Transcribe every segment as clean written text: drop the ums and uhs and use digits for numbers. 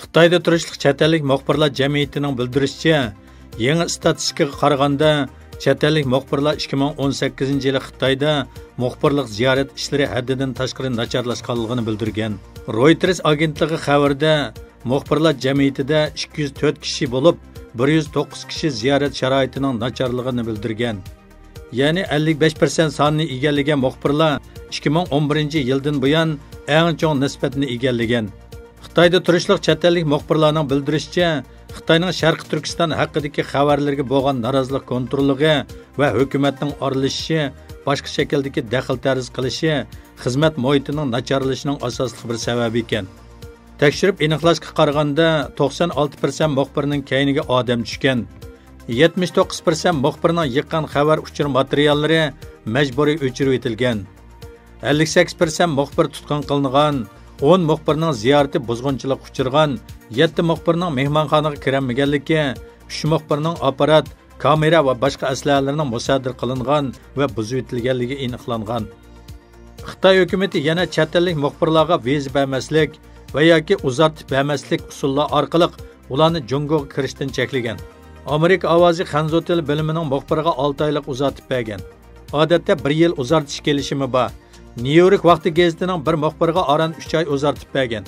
Xitoyda turishliq chet ellik muxbirlar jamiyatining bildirishicha, yangi statistikaga qaraganda, chet ellik muxbirlar 2018-yili Xitoyda muxbirlik ziyorat ishlari haddidan tashqari nacharlashganligini bildirgan. Reuters agentligi xabarida muxbirlar jamiyatida 204 kishi bo'lib, 109 kishi ziyorat sharoitining nacharligini bildirgan. Ya'ni 55% sonini egallagan muxbirlar 2011-yildan buyon eng chong nisbatni egallagan. Xitoyda turishliq chet ellik muxbirlarning bildirishicha, Xitoyning Sharqi Turkiston haqidagi xabarlarga bo'lgan norozilik kontrolligi va hukumatning aralashishi, boshqa shakldagi daxl-tarz qilishi xizmat muhitining nacharlashining asosli bir sababi ekan. Tekshirib aniqlashga qaraganda 96% muxbirning kayniga odam tushgan. 79% muxbirning yiqqan xabar uchur materiallari majburiy o'chirib etilgan. 58% muxbir tutqun qilingan, 10 muxbirning ziyorati buzg'unchilik uchirgan, 7 muxbirning mehmonxonaga kirmaganligi, 3 muxbirning apparat, kamera va boshqa aslahalarning musadir qilingan va buzib etilganligi aniqlangan. Xitoy hukumatı yana chet ellik muxbirlarga viza bermaslik va yoki uzatib bermaslik usullari orqali ularni Jungoga kirishdan cheklagan. Amerika ovozi Xanzo tili bilimining muxbiriga 6 oylik uzatib bergan. Odatda 1 yil uzartish kelishimi bor. New York vaqti gazetining bir muxbiriga aran 3 oy uzartib bergan.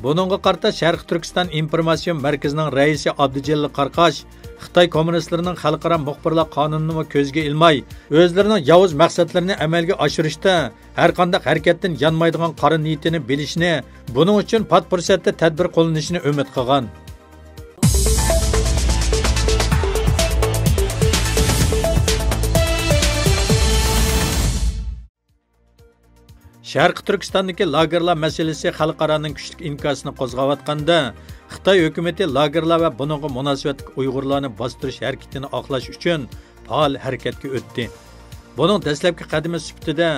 Buningga qarta Sharq Turkiston informatsion markazining raisi Abdujalil Qarqash Xitoy kommunistlarining xalqaro muxbirlar qonunini ko'zga ilmay, o'zlarining yovuz maqsadlarini amalga oshirishda har qanday harakatdan yanmaydigan qora niyatini bilishni, buning uchun pat fursatda tadbir qo'llanishini umid qilgan. Sharq Turkistondagi lagerlar masalasi xalqaroning kuchli inkosini qo'zg'ayotganda, Xitoy hukumatı lagerlar va buningga munosabatli Uyg'urlarni bostirish harakatini oqlash uchun faol harakatga o'tdi. Buning dastlabki qadami sifatida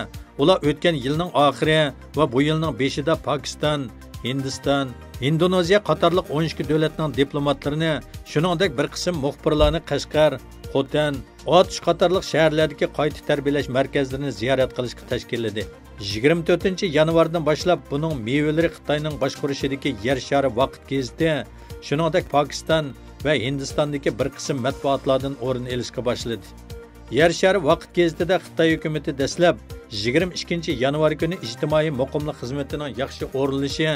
ular o'tgan yilning oxiri va bu yilning 5-ida Pokiston, Hindiston, Indoneziya qatorliq 12 davlatning diplomatlarini, shuningdek bir qism muxbirlarni Qashqar, Xotan, Otish qatorliq shaharlardagi qayta tarbiyalash markazlarini ziyorat qilishga tashkilladi. 24 yanvardan boshlab buning mevalari Xitoyning boshqarishidagi Yer shari vaqt gazeti, shuningdek Pokiston va Hindistondagi bir qism matbuotlardan o'rin olishga boshladi. Yer shari vaqt gazetida Xitoy hukumatı dastlab 22 yanvar kuni ijtimoiy muqimlik xizmatining yaxshi o'rnalishi,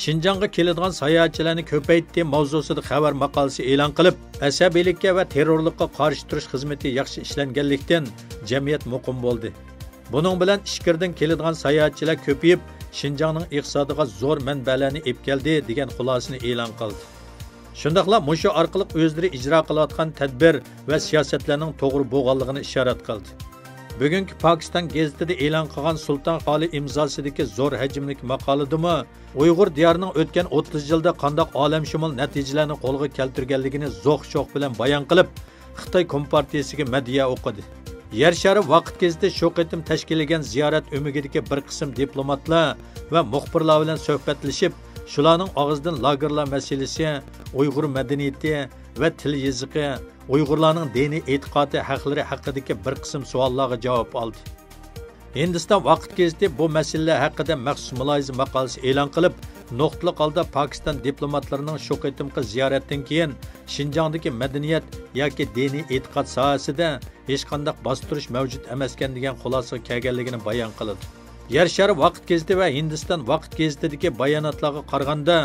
Xinjiangga keladigan sayohatchilarni ko'paytdi mavzusida xabar maqolasi e'lon qilib, asabiylikka va terrorlikqa qarshi turish xizmati yaxshi ishlanganlikdan jamiyat muqim bo'ldi. Bunun bilan ishkirdan keladigan sayohatchilar ko'payib, Xinjiangning iqtisodiga zo'r manbalarni olib keldi degan xulosani e'lon qildi. Shundaqla mushu orqali o'zlari ijro qilayotgan tadbir va siyosatlarning to'g'ri bo'lganligini ishorat qildi. Bugungi Pokiston gazetida e'lon qilgan Sulton Qoli imzosidagi zo'r hajmlik maqoladimi Uyg'ur diyorining o'tgan 30 yilda qanday olamshumul natijalarni qo'lga keltirganligini zo'q-sho'q bilan bayon qilib, Xitoy Kompartiyasiga madhiya o'qidi. Yer shari vaqt gazeti shu qitim tashkillagan ziyorat o'migidagi bir qism diplomatlar va muxbirlar bilan suhbatlashib, shularning og'zidan lagerlar masalasi, Uyg'ur madaniyati va til yoziqi, Uyg'urlarning diniy e'tiqodi haqlari haqidagi bir qism savollarga javob oldi. Hindiston vaqt gazeti bu masalalar haqida maxsus muloyiza maqolasi e'lon qilib, nuqtali holda Pokiston diplomatlarining shu qitimqi ziyoratdan keyin Xinjiangdagi madaniyat yoki diniy e'tiqod sohasida hech qanday bostirish mavjud emaskan degan xulosaga kelganligini bayon qildi. Yer shari vaqt gazeti va Hindiston vaqt gazetidagi bayonotlarga qaraganda,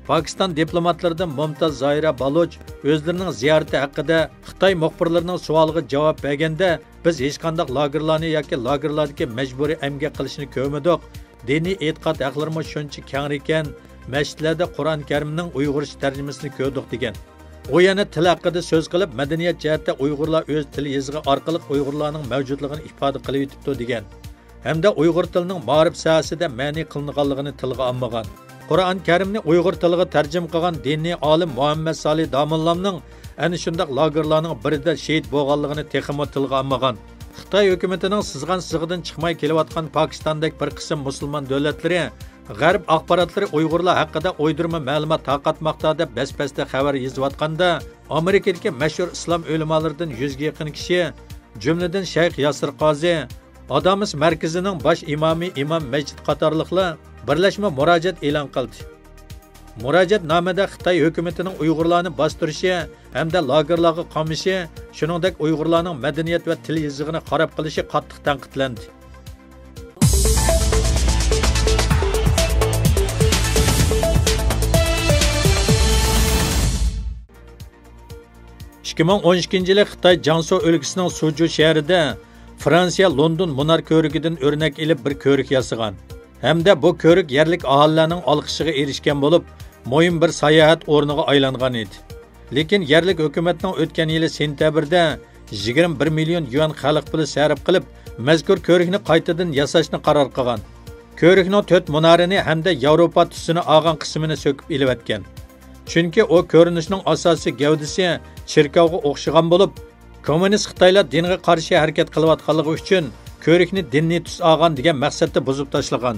Pokiston diplomatlaridan Mumtaz Zoira Baloch o'zlarining ziyorati haqida Xitoy muxbirlarining savoliga javob berganda, biz hech qanday lagerlarni yoki lagerlardagi majburiy emgak qilishni ko'rmadik. Diniy e'tiqod haqlarimiz shuncha keng ekan, masjidlarda Qur'on Karimning Uyg'urcha tarjimasini ko'rdik degan. U yana til haqida so'z qilib, madaniyat jihatda Uyg'urlar o'z til yozig'i orqali Uyg'urlarning mavjudligini ifoda qilib yetibdi degan. Hamda Uyg'ur tilining ma'rif sohasida ma'ni qilinganligini tilga olmagan. Qur'on Karimni Uyg'ur tiliga tarjima qilgan diniy olim Muhammad Salih Damullamning ana shunday lagerlarning birida shahid bo'lganligini texmo tilga olmagan. Xitoy hukumatining sizgan sig'idan chiqmay kelayotgan Pokistondagi bir qism musulmon davlatlari G'arb axborotlari Uyg'urlar haqida o'ydirma ma'lumot tarqatmoqda deb bas-basda xabar yozayotganda, Amerikadagi mashhur islom ulamolaridan 100 ga yaqin kishi, jumladan Shayx Yasir Qozi, Adamis markazining bosh imomi Imom Majid qatorliqlar birlashma murojaat e'lon qildi. Murojaatnomada Xitoy hukumatining Uyg'urlarni bostirishi hamda lagerlarga qamishi, shuningdek Uyg'urlarning madaniyat va til yozig'ini qarab qilishi qattiq tanqidlandi. (2012 yili Xitoy Jiangsu o'lkasining Suju shahrida Fransiya London Munar ko'rigidan o'rnak ilib bir ko'rik yasagan. Hamda bu ko'rik yerlik aholining olqishiga erishgan bo'lib, muhim bir sayohat o'rniga aylangan edi. Lekin yerlik hukumatning o'tgan yili sentabrda 21 million yuan xalq puli sarf qilib, mazkur ko'rikni qaytadan yasashni qaror qilgan. Ko'rikning 4 munarini hamda Yevropa tusini olgan qismini so'kib ilayotgan. Chunki o ko'rinishning asosiy gavdasi cherkovga o'xshagan bo'lib, kommunist Xitoylar dinga qarshi harakat qilayotganligi uchun ko'rikni dinni tus olgan degan maqsadda buzib tashlagan.